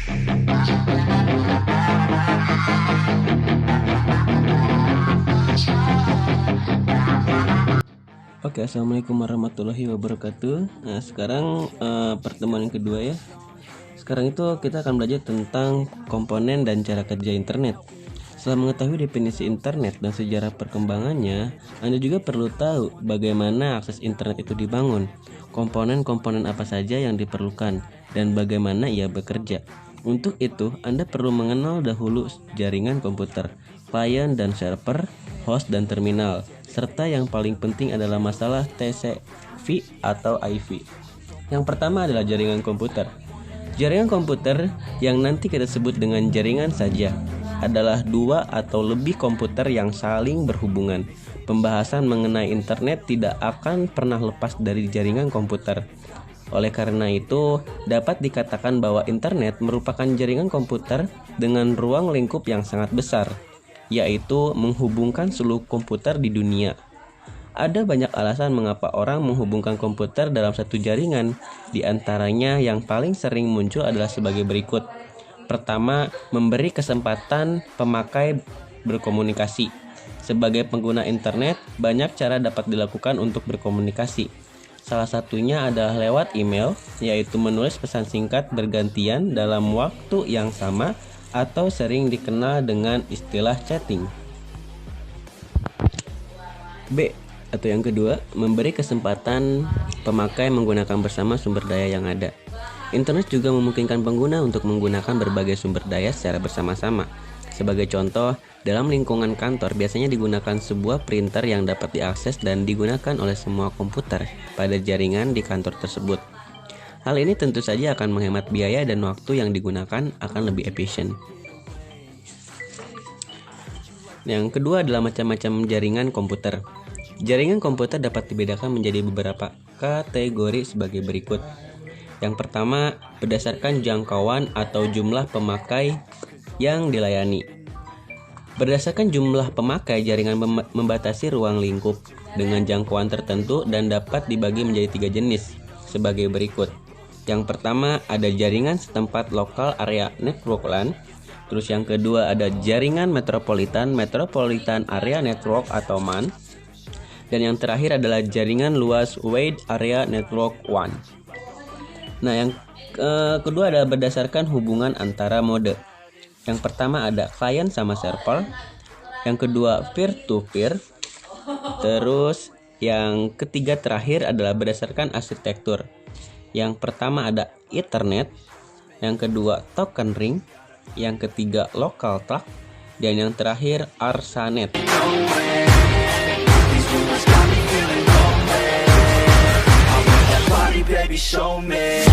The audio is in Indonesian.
Oke, assalamualaikum warahmatullahi wabarakatuh. Nah, sekarang pertemuan yang kedua ya. Sekarang itu kita akan belajar tentang komponen dan cara kerja internet. Setelah mengetahui definisi internet dan sejarah perkembangannya, Anda juga perlu tahu bagaimana akses internet itu dibangun, komponen-komponen apa saja yang diperlukan, dan bagaimana ia bekerja. Untuk itu, Anda perlu mengenal dahulu jaringan komputer, klien dan server, host dan terminal, serta yang paling penting adalah masalah TCP atau IP. Yang pertama adalah jaringan komputer. Jaringan komputer yang nanti kita sebut dengan jaringan saja adalah dua atau lebih komputer yang saling berhubungan. Pembahasan mengenai internet tidak akan pernah lepas dari jaringan komputer. Oleh karena itu, dapat dikatakan bahwa internet merupakan jaringan komputer dengan ruang lingkup yang sangat besar, yaitu menghubungkan seluruh komputer di dunia. Ada banyak alasan mengapa orang menghubungkan komputer dalam satu jaringan. Di antaranya yang paling sering muncul adalah sebagai berikut. Pertama, memberi kesempatan pemakai berkomunikasi. Sebagai pengguna internet, banyak cara dapat dilakukan untuk berkomunikasi. Salah satunya adalah lewat email, yaitu menulis pesan singkat bergantian dalam waktu yang sama atau sering dikenal dengan istilah chatting. B. Atau yang kedua, memberi kesempatan pemakai menggunakan bersama sumber daya yang ada. Internet juga memungkinkan pengguna untuk menggunakan berbagai sumber daya secara bersama-sama. Sebagai contoh, dalam lingkungan kantor biasanya digunakan sebuah printer yang dapat diakses dan digunakan oleh semua komputer pada jaringan di kantor tersebut. Hal ini tentu saja akan menghemat biaya dan waktu yang digunakan akan lebih efisien. Yang kedua adalah macam-macam jaringan komputer. Jaringan komputer dapat dibedakan menjadi beberapa kategori sebagai berikut. Yang pertama, berdasarkan jangkauan atau jumlah pemakai yang dilayani. Berdasarkan jumlah pemakai, jaringan membatasi ruang lingkup dengan jangkauan tertentu dan dapat dibagi menjadi 3 jenis sebagai berikut. Yang pertama ada jaringan setempat local area network LAN. Terus yang kedua ada jaringan metropolitan area network atau MAN. Dan yang terakhir adalah jaringan luas wide area network WAN. Nah, yang kedua adalah berdasarkan hubungan antara mode. Yang pertama ada client sama server. Yang kedua peer to peer. Terus yang ketiga terakhir adalah berdasarkan arsitektur. Yang pertama ada Ethernet. Yang kedua token ring. Yang ketiga local track. Dan yang terakhir Arsanet. Baby, show me.